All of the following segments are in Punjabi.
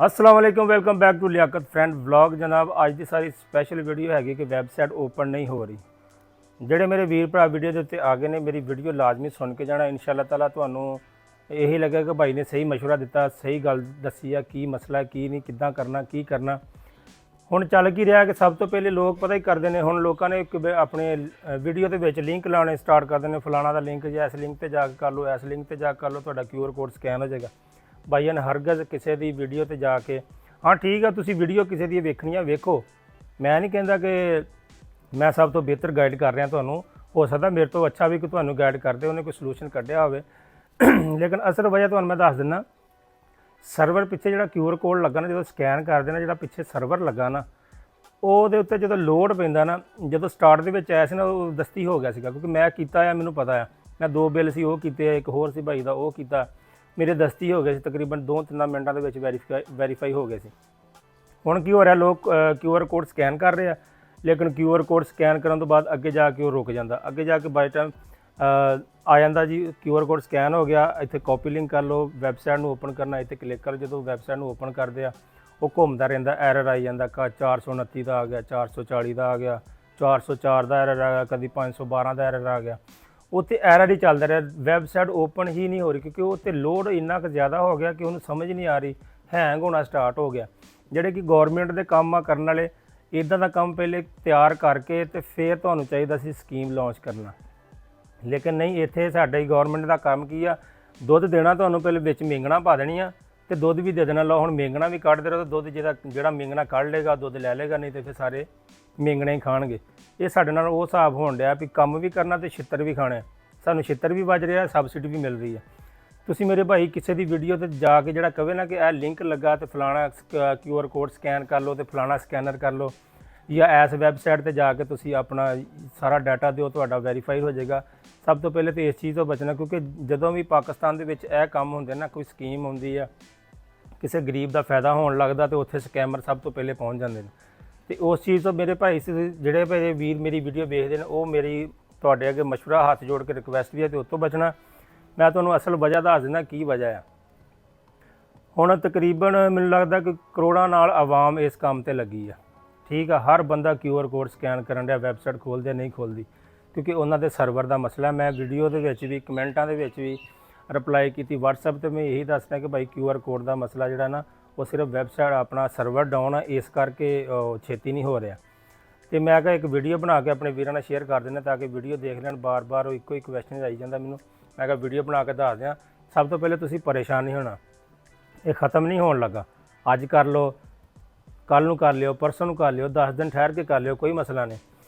अस्सलाम वालेकुम welcome back to Liyaqat friend vlog. जनाब अज की सारी स्पैशल वीडियो हैगी कि वैबसाइट ओपन नहीं हो रही। ਜਿਹੜੇ ਮੇਰੇ ਵੀਰ ਭਰਾ ਵੀਡੀਓ ਦੇ ਉੱਤੇ ਆ ਗਏ ਨੇ ਮੇਰੀ ਵੀਡੀਓ ਲਾਜ਼ਮੀ ਸੁਣ ਕੇ ਜਾਣਾ। ਇਨਸ਼ਾਅੱਲਾ ਤਾਲਾ ਤੁਹਾਨੂੰ ਇਹੀ ਲੱਗੇਗਾ ਕਿ ਭਾਈ ਨੇ ਸਹੀ ਮਸ਼ਵਰਾ ਦਿੱਤਾ, ਸਹੀ ਗੱਲ ਦੱਸੀ ਆ ਕੀ ਮਸਲਾ ਕੀ ਨਹੀਂ, ਕਿੱਦਾਂ ਕਰਨਾ ਕੀ ਕਰਨਾ। ਹੁਣ ਚੱਲ ਕੀ ਰਿਹਾ ਕਿ ਸਭ ਤੋਂ ਪਹਿਲੇ ਲੋਕ ਪਤਾ ਹੀ ਕਰਦੇ ਨੇ, ਹੁਣ ਲੋਕਾਂ ਨੇ ਆਪਣੇ ਵੀਡੀਓ ਦੇ ਵਿੱਚ ਲਿੰਕ ਲਾਉਣੇ ਸਟਾਰਟ ਕਰ ਦਿੰਦੇ ਨੇ। ਫਲਾਣਾ ਦਾ ਲਿੰਕ ਜਾਂ ਇਸ ਲਿੰਕ ਤੇ ਜਾ ਕੇ ਕਰ ਲਓ, ਇਸ ਲਿੰਕ ਤੇ ਜਾ ਕੇ ਕਰ ਲਓ, ਤੁਹਾਡਾ QR ਕੋਡ ਸਕੈਨ ਹੋ ਜਾਏਗਾ। भाईया ने हरगज़ किसी की वीडियो तो जाके हाँ ठीक है तुसी वीडियो किसी की वेखनी है वेखो, मैं नहीं कहता कि मैं सब तो बेहतर गाइड कर रहा तुहानू, हो सकता मेरे तो अच्छा भी कि तुहानू गाइड करते उन्हें कोई सलूशन कढ़िया होवे लेकिन असल वजह तुहानू मैं दस दिना। सर्वर पिछे जो QR कोड लगा ना, जो स्कैन करते ना, जो पिछे सर्वर लगा ना, ਉਹਦੇ ਉੱਤੇ ਜਦੋਂ ਲੋਡ ਪੈਂਦਾ ਨਾ, ਜਦੋਂ ਸਟਾਰਟ ਦੇ ਵਿੱਚ ਆਇਆ ਸੀ ਨਾ ਉਹ ਦਸਤੀ ਹੋ ਗਿਆ ਸੀਗਾ, ਕਿਉਂਕਿ ਮੈਂ ਕੀਤਾ ਆ, ਮੈਨੂੰ ਪਤਾ ਆ। ਮੈਂ 2 ਬਿੱਲ ਸੀ ਉਹ ਕੀਤੇ, ਇੱਕ ਹੋਰ ਸੀ ਭਾਈ ਦਾ ਉਹ ਕੀਤਾ, ਮੇਰੇ ਦਸਤੀ ਹੋ ਗਏ ਸੀ ਤਕਰੀਬਨ 2-3 ਮਿੰਟਾਂ ਦੇ ਵਿੱਚ ਵੈਰੀਫਾਈ ਹੋ ਗਏ ਸੀ। ਹੁਣ ਕੀ ਹੋ ਰਿਹਾ, ਲੋਕ QR ਕੋਡ ਸਕੈਨ ਕਰ ਰਹੇ ਆ, ਲੇਕਿਨ QR ਕੋਡ ਸਕੈਨ ਕਰਨ ਤੋਂ ਬਾਅਦ ਅੱਗੇ ਜਾ ਕੇ ਉਹ ਰੁਕ ਜਾਂਦਾ। ਅੱਗੇ ਜਾ ਕੇ ਬਾਈ ਟਾਈਮ ਆ ਜਾਂਦਾ ਜੀ QR ਕੋਡ ਸਕੈਨ ਹੋ ਗਿਆ, ਇੱਥੇ ਕਾਪੀ ਲਿੰਕ ਕਰ ਲਓ, ਵੈਬਸਾਈਟ ਨੂੰ ਓਪਨ ਕਰਨਾ, ਇੱਥੇ ਕਲਿੱਕ ਕਰੋ। ਜਦੋਂ ਵੈਬਸਾਈਟ ਨੂੰ ਓਪਨ ਕਰਦੇ ਆ ਉਹ ਘੁੰਮਦਾ ਰਹਿੰਦਾ, ਐਰਰ ਆਈ ਜਾਂਦਾ, 429 ਦਾ ਆ ਗਿਆ, 440 ਦਾ ਆ ਗਿਆ, 404 ਦਾ ਐਰਰ ਆ ਗਿਆ, ਕਦੀ 512 ਦਾ ਐਰਰ ਆ ਗਿਆ। ਉੱਥੇ ਐਰਰ ਹੀ ਚੱਲਦਾ ਰਿਹਾ, ਵੈਬਸਾਈਟ ਓਪਨ ਹੀ ਨਹੀਂ ਹੋ ਰਹੀ, ਕਿਉਂਕਿ ਉੱਥੇ ਲੋਡ ਇੰਨਾ ਕੁ ਜ਼ਿਆਦਾ ਹੋ ਗਿਆ ਕਿ ਉਹਨੂੰ ਸਮਝ ਨਹੀਂ ਆ ਰਹੀ, ਹੈਂਗ ਹੋਣਾ ਸਟਾਰਟ ਹੋ ਗਿਆ। ਜਿਹੜੇ ਕਿ ਗੌਰਮੈਂਟ ਦੇ ਕੰਮ ਆ ਕਰਨ ਵਾਲੇ, ਇੱਦਾਂ ਦਾ ਕੰਮ ਪਹਿਲੇ ਤਿਆਰ ਕਰਕੇ ਤੇ ਫਿਰ ਤੁਹਾਨੂੰ ਚਾਹੀਦਾ ਸੀ ਸਕੀਮ ਲਾਂਚ ਕਰਨਾ, ਲੇਕਿਨ ਨਹੀਂ। ਇੱਥੇ ਸਾਡੇ ਗੌਰਮੈਂਟ ਦਾ ਕੰਮ ਕੀ ਆ, ਦੁੱਧ ਦੇਣਾ ਤੁਹਾਨੂੰ ਪਹਿਲੇ ਵਿੱਚ ਮੇਂਗਣਾ ਪਾ ਦੇਣੀ ਆ ਤੇ ਦੁੱਧ ਵੀ ਦੇ ਦੇਣਾ। ਲਓ ਹੁਣ ਮੇਂਗਣਾ ਵੀ ਕੱਢਦੇ ਰਹੋ, ਦੁੱਧ ਜਿਹੜਾ ਮੇਂਗਣਾ ਕੱਢ ਲੇਗਾ ਦੁੱਧ ਲੈ ਲੇਗਾ, ਨਹੀਂ ਤੇ ਫਿਰ ਸਾਰੇ ਮੇਂਗਣੇ ਹੀ ਖਾਣਗੇ। ਇਹ ਸਾਡੇ ਨਾਲ ਉਹ ਹਿਸਾਬ ਹੋਣ ਡਿਆ ਵੀ ਕੰਮ ਵੀ ਕਰਨਾ ਤੇ ਛਿੱਤਰ ਵੀ ਖਾਣੇ, ਸਾਨੂੰ ਛਿੱਤਰ ਵੀ ਵੱਜ ਰਿਹਾ, ਸਬਸਿਡੀ ਵੀ ਮਿਲ ਰਹੀ ਹੈ। ਤੁਸੀਂ ਮੇਰੇ ਭਾਈ ਕਿਸੇ ਦੀ ਵੀਡੀਓ ਤੇ ਜਾ ਕੇ ਜਿਹੜਾ ਕਹੇ ਨਾ ਕਿ ਇਹ ਲਿੰਕ ਲੱਗਾ ਤੇ ਫਲਾਣਾ QR ਕੋਡ ਸਕੈਨ ਕਰ ਲਓ ਤੇ ਫਲਾਣਾ ਸਕੈਨਰ ਕਰ ਲਓ, ਜਾਂ ਇਸ ਵੈਬਸਾਈਟ ਤੇ ਜਾ ਕੇ ਤੁਸੀਂ ਆਪਣਾ ਸਾਰਾ ਡਾਟਾ ਦਿਓ, ਤੁਹਾਡਾ ਵੈਰੀਫਾਈ ਹੋ ਜਾਏਗਾ। ਸਭ ਤੋਂ ਪਹਿਲੇ ਤਾਂ ਇਸ ਚੀਜ਼ ਤੋਂ ਬਚਣਾ, ਕਿਉਂਕਿ ਜਦੋਂ ਵੀ ਪਾਕਿਸਤਾਨ ਦੇ ਵਿੱਚ ਇਹ ਕੰਮ ਹੁੰਦੇ ਨਾ, ਕੋਈ ਸਕੀਮ ਹੁੰਦੀ ਆ, ਕਿਸੇ ਗਰੀਬ ਦਾ ਫਾਇਦਾ ਹੋਣ ਲੱਗਦਾ ਤੇ ਉੱਥੇ ਸਕੈਮਰ ਸਭ ਤੋਂ ਪਹਿਲੇ ਪਹੁੰਚ ਜਾਂਦੇ ਨੇ। ਤੇ ਉਸ ਚੀਜ਼ ਤੋਂ ਮੇਰੇ ਭਾਈ ਜਿਹੜੇ ਭਾਈ ਵੀਰ ਮੇਰੀ ਵੀਡੀਓ ਵੇਖਦੇ ਨੇ, ਉਹ ਮੇਰੀ ਤੁਹਾਡੇ ਅੱਗੇ ਮਸ਼ਵਰਾ ਹੱਥ ਜੋੜ ਕੇ ਰਿਕਵੈਸਟ ਵੀ ਹੈ ਤੇ ਉਸ ਤੋਂ ਬਚਣਾ। ਮੈਂ ਤੁਹਾਨੂੰ ਅਸਲ ਵਜ੍ਹਾ ਦੱਸ ਦਿੰਦਾ ਕੀ ਵਜ੍ਹਾ ਆ। ਹੁਣ ਤਕਰੀਬਨ ਮੈਨੂੰ ਲੱਗਦਾ ਕਿ ਕਰੋੜਾਂ ਨਾਲ ਆਵਾਮ ਇਸ ਕੰਮ ਤੇ ਲੱਗੀ ਆ, ਠੀਕ ਆ। ਹਰ ਬੰਦਾ QR ਕੋਡ ਸਕੈਨ ਕਰਨ ਡਿਆ, ਵੈਬਸਾਈਟ ਖੋਲ੍ਹਦੇ ਨਹੀਂ ਖੋਲ੍ਹਦੀ, ਕਿਉਂਕਿ ਉਹਨਾਂ ਦੇ ਸਰਵਰ ਦਾ ਮਸਲਾ। ਮੈਂ ਵੀਡੀਓ ਦੇ ਵਿੱਚ ਵੀ ਕਮੈਂਟਾਂ ਦੇ ਵਿੱਚ ਵੀ ਰਿਪਲਾਈ ਕੀਤੀ, WhatsApp 'ਤੇ ਮੈਂ ਇਹੀ ਦੱਸਦਾ ਕਿ ਭਾਈ QR ਕੋਡ ਦਾ ਮਸਲਾ ਜਿਹੜਾ ਨਾ, ਉਹ ਸਿਰਫ ਵੈਬਸਾਈਟ ਆਪਣਾ ਸਰਵਰ ਡਾਊਨ ਆ, ਇਸ ਕਰਕੇ ਛੇਤੀ ਨਹੀਂ ਹੋ ਰਿਹਾ। ਤੇ ਮੈਂ ਕਿਹਾ ਇੱਕ ਵੀਡੀਓ ਬਣਾ ਕੇ ਆਪਣੇ ਵੀਰਾਂ ਨਾਲ ਸ਼ੇਅਰ ਕਰ ਦਿੰਦੇ ਤਾਂ ਕਿ ਵੀਡੀਓ ਦੇਖ ਲੈਣ। ਬਾਰ-ਬਾਰ ਉਹ ਇੱਕੋ ਹੀ ਕੁਐਸਚਨ ਆਈ ਜਾਂਦਾ ਮੈਨੂੰ, ਮੈਂ ਕਿਹਾ ਵੀਡੀਓ ਬਣਾ ਕੇ ਦੱਸ ਦਿਆਂ। ਸਭ ਤੋਂ ਪਹਿਲੇ ਤੁਸੀਂ ਪਰੇਸ਼ਾਨ ਨਹੀਂ ਹੋਣਾ, ਇਹ ਖ਼ਤਮ ਨਹੀਂ ਹੋਣ ਲੱਗਾ। ਅੱਜ ਕਰ ਲਓ, ਕੱਲ੍ਹ ਨੂੰ ਕਰ ਲਿਓ, ਪਰਸੋਂ ਨੂੰ ਕਰ ਲਿਓ, 10 ਦਿਨ ਠਹਿਰ ਕੇ ਕਰ ਲਿਓ, ਕੋਈ ਮਸਲਾ ਨਹੀਂ।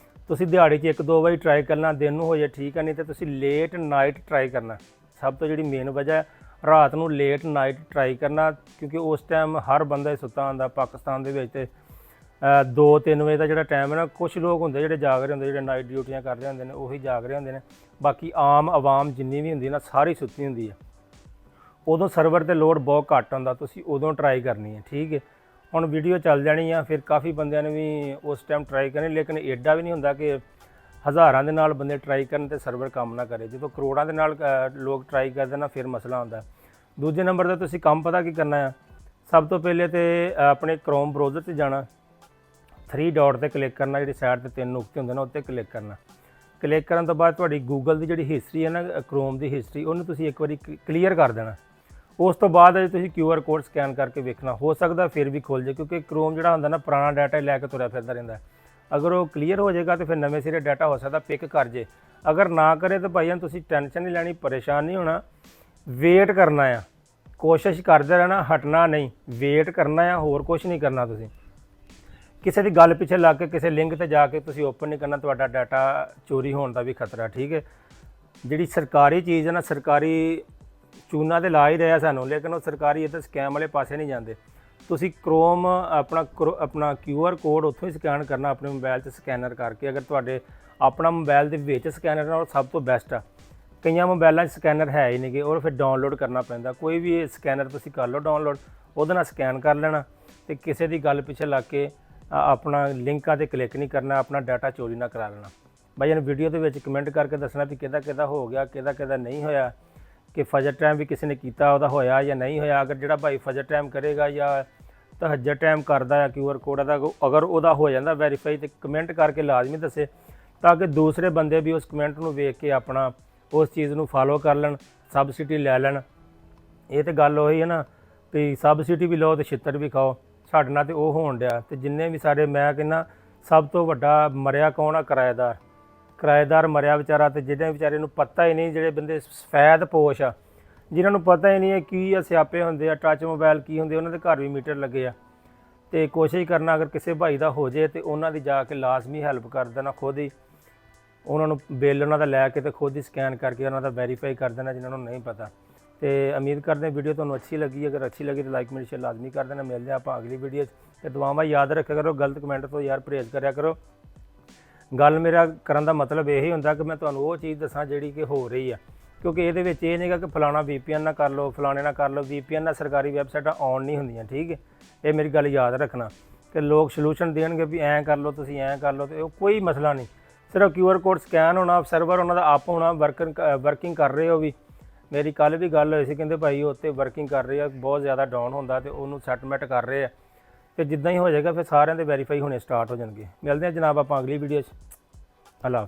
ਤੁਸੀਂ ਦਿਹਾੜੀ 'ਚ 1-2 ਵਾਰੀ ਟਰਾਈ ਕਰਨਾ, ਦਿਨ ਨੂੰ ਹੋ ਜਾਏ ਠੀਕ ਹੈ, ਨਹੀਂ ਤਾਂ ਤੁਸੀਂ ਲੇਟ ਨਾਈਟ ਟਰਾਈ ਕਰਨਾ। ਸਭ ਤੋਂ ਜਿਹੜੀ ਮੇਨ ਵਜ੍ਹਾ ਹੈ, ਰਾਤ ਨੂੰ ਲੇਟ ਨਾਈਟ ਟਰਾਈ ਕਰਨਾ, ਕਿਉਂਕਿ ਉਸ ਟਾਈਮ ਹਰ ਬੰਦਾ ਸੁੱਤਾ ਹੁੰਦਾ ਪਾਕਿਸਤਾਨ ਦੇ ਵਿੱਚ। ਤੇ 2-3 ਵਜੇ ਦਾ ਜਿਹੜਾ ਟਾਈਮ ਹੈ ਨਾ, ਕੁਛ ਲੋਕ ਹੁੰਦੇ ਜਿਹੜੇ ਜਾਗ ਰਹੇ ਹੁੰਦੇ, ਜਿਹੜੇ ਨਾਈਟ ਡਿਊਟੀਆਂ ਕਰਦੇ ਹੁੰਦੇ ਨੇ, ਉਹੀ ਜਾਗ ਰਹੇ ਹੁੰਦੇ ਨੇ। ਬਾਕੀ ਆਮ ਆਵਾਮ ਜਿੰਨੀ ਵੀ ਹੁੰਦੀ ਨਾ, ਸਾਰੀ ਸੁੱਤੀ ਹੁੰਦੀ ਹੈ। ਉਦੋਂ ਸਰਵਰ 'ਤੇ ਲੋਡ ਬਹੁਤ ਘੱਟ ਹੁੰਦਾ, ਤੁਸੀਂ ਉਦੋਂ ਟਰਾਈ ਕਰਨੀ ਹੈ, ਠੀਕ ਹੈ। ਹੁਣ ਵੀਡੀਓ ਚੱਲ ਜਾਣੀ ਆ, ਫਿਰ ਕਾਫੀ ਬੰਦਿਆਂ ਨੇ ਵੀ ਉਸ ਟਾਈਮ ਟਰਾਈ ਕਰਨੀ, ਲੇਕਿਨ ਐਡਾ ਵੀ ਨਹੀਂ ਹੁੰਦਾ ਕਿ ਹਜ਼ਾਰਾਂ ਦੇ ਨਾਲ ਬੰਦੇ ਟਰਾਈ ਕਰਨ ਤੇ ਸਰਵਰ ਕੰਮ ਨਾ ਕਰੇ। ਜਦੋਂ ਕਰੋੜਾਂ ਦੇ ਨਾਲ ਲੋਕ ਟਰਾਈ ਕਰਦੇ ਨਾ, ਫਿਰ ਮਸਲਾ ਹੁੰਦਾ। ਦੂਜੇ ਨੰਬਰ 'ਤੇ ਤੁਸੀਂ ਕੰਮ ਪਤਾ ਕੀ ਕਰਨਾ ਆ, ਸਭ ਤੋਂ ਪਹਿਲੇ ਤਾਂ ਆਪਣੇ ਕਰੋਮ ਬਰਾਊਜ਼ਰ 'ਤੇ ਜਾਣਾ, 3 ਡਾਟ 'ਤੇ ਕਲਿੱਕ ਕਰਨਾ, ਜਿਹੜੀ ਸਾਈਡ 'ਤੇ 3 ਨੁਕਤੇ ਹੁੰਦੇ ਨੇ ਉੱਤੇ ਕਲਿੱਕ ਕਰਨਾ। ਕਲਿੱਕ ਕਰਨ ਤੋਂ ਬਾਅਦ ਤੁਹਾਡੀ ਗੂਗਲ ਦੀ ਜਿਹੜੀ ਹਿਸਟਰੀ ਹੈ ਨਾ, ਕਰੋਮ ਦੀ ਹਿਸਟਰੀ, ਉਹਨੂੰ ਤੁਸੀਂ ਇੱਕ ਵਾਰੀ ਕਲੀਅਰ ਕਰ ਦੇਣਾ। ਉਸ ਤੋਂ ਬਾਅਦ ਤੁਸੀਂ QR ਕੋਡ ਸਕੈਨ ਕਰਕੇ ਵੇਖਣਾ, ਹੋ ਸਕਦਾ ਫਿਰ ਵੀ ਖੁੱਲ੍ਹ ਜਾਏ, ਕਿਉਂਕਿ ਕਰੋਮ ਜਿਹੜਾ ਹੁੰਦਾ ਨਾ, ਪੁਰਾਣਾ ਡਾਟਾ ਲੈ ਕੇ ਤੁਰਿਆ ਫਿਰਦਾ ਰਹਿੰਦਾ। ਅਗਰ ਉਹ ਕਲੀਅਰ ਹੋ ਜਾਏਗਾ ਤਾਂ ਫਿਰ ਨਵੇਂ ਸਿਰੇ ਡਾਟਾ ਹੋ ਸਕਦਾ ਪਿਕ ਕਰ ਜੇ। ਅਗਰ ਨਾ ਕਰੇ ਤਾਂ ਭਾਈਆਂ ਤੁਸੀਂ ਟੈਨਸ਼ਨ ਨਹੀਂ ਲੈਣੀ, ਪਰੇਸ਼ਾਨ ਨਹੀਂ ਹੋਣਾ, ਵੇਟ ਕਰਨਾ ਆ, ਕੋਸ਼ਿਸ਼ ਕਰਦੇ ਰਹਿਣਾ, ਹਟਣਾ ਨਹੀਂ, ਵੇਟ ਕਰਨਾ ਆ, ਹੋਰ ਕੁਛ ਨਹੀਂ ਕਰਨਾ। ਤੁਸੀਂ ਕਿਸੇ ਦੀ ਗੱਲ ਪਿੱਛੇ ਲੱਗ ਕੇ ਕਿਸੇ ਲਿੰਕ 'ਤੇ ਜਾ ਕੇ ਤੁਸੀਂ ਓਪਨ ਨਹੀਂ ਕਰਨਾ, ਤੁਹਾਡਾ ਡਾਟਾ ਚੋਰੀ ਹੋਣ ਦਾ ਵੀ ਖਤਰਾ, ਠੀਕ ਹੈ। ਜਿਹੜੀ ਸਰਕਾਰੀ ਚੀਜ਼ ਹੈ ਨਾ, ਸਰਕਾਰੀ ਚੂਨਾ ਤੇ ਲਾ ਹੀ ਰਿਹਾ ਸਾਨੂੰ, ਲੇਕਿਨ ਉਹ ਸਰਕਾਰੀ ਇੱਧਰ ਸਕੈਮ ਵਾਲੇ ਪਾਸੇ ਨਹੀਂ ਜਾਂਦੇ। ਤੁਸੀਂ ਕਰੋਮ ਆਪਣਾ QR ਕੋਡ ਉੱਥੋਂ ਹੀ ਸਕੈਨ ਕਰਨਾ, ਆਪਣੇ ਮੋਬਾਈਲ 'ਚ ਸਕੈਨਰ ਕਰਕੇ। ਅਗਰ ਤੁਹਾਡੇ ਆਪਣਾ ਮੋਬਾਈਲ ਦੇ ਵਿੱਚ ਸਕੈਨਰ ਨਾਲ, ਉਹ ਸਭ ਤੋਂ ਬੈਸਟ ਆ। ਕਈਆਂ ਮੋਬਾਈਲਾਂ 'ਚ ਸਕੈਨਰ ਹੈ ਹੀ ਨਹੀਂ ਗੇ, ਔਰ ਫਿਰ ਡਾਊਨਲੋਡ ਕਰਨਾ ਪੈਂਦਾ। ਕੋਈ ਵੀ ਸਕੈਨਰ ਤੁਸੀਂ ਕਰ ਲਓ ਡਾਊਨਲੋਡ, ਉਹਦੇ ਨਾਲ ਸਕੈਨ ਕਰ ਲੈਣਾ ਤੇ ਕਿਸੇ ਦੀ ਗੱਲ ਪਿੱਛੇ ਲੱਗ ਕੇ ਆਪਣਾ ਲਿੰਕਾਂ 'ਤੇ ਕਲਿੱਕ ਨਹੀਂ ਕਰਨਾ, ਆਪਣਾ ਡਾਟਾ ਚੋਰੀ ਨਾ ਕਰਾ ਲੈਣਾ। ਭਾਈ ਇਹਨੂੰ ਵੀਡੀਓ ਦੇ ਵਿੱਚ ਕਮੈਂਟ ਕਰਕੇ ਦੱਸਣਾ ਵੀ ਕਿਹਦਾ ਹੋ ਗਿਆ, ਕਿਹਦਾ ਨਹੀਂ ਹੋਇਆ, ਕਿ ਫਜਰ ਟਾਈਮ ਵੀ ਕਿਸੇ ਨੇ ਕੀਤਾ ਉਹਦਾ ਹੋਇਆ ਜਾਂ ਨਹੀਂ ਹੋਇਆ। ਅਗਰ ਜਿਹੜਾ ਭਾਈ ਫਜਰ ਟਾਈਮ ਕਰੇਗਾ ਜਾਂ ਤਹੱਜਰ ਟਾਈਮ ਕਰਦਾ ਆ QR ਕੋਡ ਦਾ, ਅਗਰ ਉਹਦਾ ਹੋ ਜਾਂਦਾ ਵੈਰੀਫਾਈ ਤੇ ਕਮੈਂਟ ਕਰਕੇ ਲਾਜ਼ਮੀ ਦੱਸੇ, ਤਾਂ ਕਿ ਦੂਸਰੇ ਬੰਦੇ ਵੀ ਉਸ ਕਮੈਂਟ ਨੂੰ ਵੇਖ ਕੇ ਆਪਣਾ ਉਸ ਚੀਜ਼ ਨੂੰ ਫਾਲੋ ਕਰ ਲੈਣ, ਸਬਸਿਡੀ ਲੈ ਲੈਣ। ਇਹ ਤਾਂ ਗੱਲ ਉਹੀ ਹੈ ਨਾ ਵੀ ਸਬਸਿਡੀ ਵੀ ਲਓ ਤੇ ਛਿੱਤਰ ਵੀ ਖਾਓ। ਸਾਡੇ ਨਾਲ ਤੇ ਉਹ ਹੋਣ ਡਿਆ। ਤੇ ਜਿੰਨੇ ਵੀ ਸਾਡੇ, ਮੈਂ ਕਹਿੰਦਾ ਸਭ ਤੋਂ ਵੱਡਾ ਮਰਿਆ ਕੌਣ ਆ? ਕਿਰਾਏਦਾਰ ਮਰਿਆ ਵਿਚਾਰਾ। ਤੇ ਜਿਹਦੇ ਵਿਚਾਰੇ ਨੂੰ ਪਤਾ ਹੀ ਨਹੀਂ, ਜਿਹੜੇ ਬੰਦੇ ਸਫੈਦ ਪੋਸ਼ ਆ, ਜਿਨ੍ਹਾਂ ਨੂੰ ਪਤਾ ਹੀ ਨਹੀਂ ਹੈ ਕੀ ਆ ਸਿਆਪੇ ਹੁੰਦੇ ਆ, ਟੱਚ ਮੋਬਾਈਲ ਕੀ ਹੁੰਦੇ, ਉਹਨਾਂ ਦੇ ਘਰ ਵੀ ਮੀਟਰ ਲੱਗੇ ਆ। ਤੇ ਕੋਸ਼ਿਸ਼ ਕਰਨਾ ਅਗਰ ਕਿਸੇ ਭਾਈ ਦਾ ਹੋ ਜੇ ਤੇ ਉਹਨਾਂ ਦੀ ਜਾ ਕੇ ਲਾਜ਼ਮੀ ਹੈਲਪ ਕਰ ਦੇਣਾ, ਖੁਦ ਹੀ ਉਹਨਾਂ ਨੂੰ ਬਿੱਲ ਉਹਨਾਂ ਦਾ ਲੈ ਕੇ ਤੇ ਖੁਦ ਹੀ ਸਕੈਨ ਕਰਕੇ ਉਹਨਾਂ ਦਾ ਵੈਰੀਫਾਈ ਕਰ ਦੇਣਾ ਜਿਨ੍ਹਾਂ ਨੂੰ ਨਹੀਂ ਪਤਾ। ਤੇ ਉਮੀਦ ਕਰਦੇ ਹਾਂ ਵੀਡੀਓ ਤੁਹਾਨੂੰ ਅੱਛੀ ਲੱਗੀ। ਅਗਰ ਅੱਛੀ ਲੱਗੀ ਤਾਂ ਲਾਈਕ ਕਮੈਂਟ ਸ਼ੇਅਰ ਲਾਜ਼ਮੀ ਕਰ ਦੇਣਾ। ਮਿਲਦੇ ਆਪਾਂ ਅਗਲੀ ਵੀਡੀਓ 'ਚ। ਤੇ ਦੁਆਵਾਂ ਯਾਦ ਰੱਖਿਆ ਕਰੋ, ਗਲਤ ਕਮੈਂਟ ਤੋਂ ਯਾਰ ਪਰਹੇਜ਼ ਕਰਿਆ ਕਰੋ। ਗੱਲ ਮੇਰਾ ਕਰਨ ਦਾ ਮਤਲਬ ਇਹੀ ਹੁੰਦਾ ਕਿ ਮੈਂ ਤੁਹਾਨੂੰ ਉਹ ਚੀਜ਼ ਦੱਸਾਂ ਜਿਹੜੀ ਕਿ ਹੋ ਰਹੀ ਆ, ਕਿਉਂਕਿ ਇਹਦੇ ਵਿੱਚ ਇਹ ਨਹੀਂਗਾ ਕਿ ਫਲਾਣਾ VPN ਨਾ ਕਰ ਲਓ, ਫਲਾਣੇ ਨਾ ਕਰ ਲਓ। VPN ਨਾਲ ਸਰਕਾਰੀ ਵੈਬਸਾਈਟਾਂ ਆਨ ਨਹੀਂ ਹੁੰਦੀਆਂ, ਠੀਕ ਹੈ। ਇਹ ਮੇਰੀ ਗੱਲ ਯਾਦ ਰੱਖਣਾ ਕਿ ਲੋਕ ਸੋਲੂਸ਼ਨ ਦੇਣਗੇ ਵੀ ਐਂ ਕਰ ਲਓ, ਤੁਸੀਂ ਐਂ ਕਰ ਲਓ, ਤੇ ਉਹ ਕੋਈ ਮਸਲਾ ਨਹੀਂ। ਸਿਰਫ QR ਕੋਡ ਸਕੈਨ ਹੋਣਾ, ਸਰਵਰ ਉਹਨਾਂ ਦਾ ਅਪ ਹੋਣਾ, ਵਰਕਿੰਗ ਕਰ ਰਹੇ ਹੋ ਵੀ। ਮੇਰੀ ਕੱਲ੍ਹ ਵੀ ਗੱਲ ਹੋਈ ਸੀ, ਕਹਿੰਦੇ ਭਾਈ ਉੱਥੇ ਵਰਕਿੰਗ ਕਰ ਰਹੇ ਆ, ਬਹੁਤ ਜ਼ਿਆਦਾ ਡਾਊਨ ਹੁੰਦਾ ਤੇ ਉਹਨੂੰ ਸੈਟਲਮੈਂਟ ਕਰ ਰਹੇ ਆ। ਤੇ ਜਿੱਦਾਂ ਹੀ ਹੋ ਜਾਏਗਾ ਫਿਰ ਸਾਰਿਆਂ ਦੇ ਵੈਰੀਫਾਈ ਹੋਣੇ ਸਟਾਰਟ ਹੋ ਜਾਣਗੇ। ਮਿਲਦੇ ਹਾਂ ਜਨਾਬ ਆਪਾਂ ਅਗਲੀ ਵੀਡੀਓ 'ਚ। ਅੱਲਾ ਹਾਫਿਜ਼।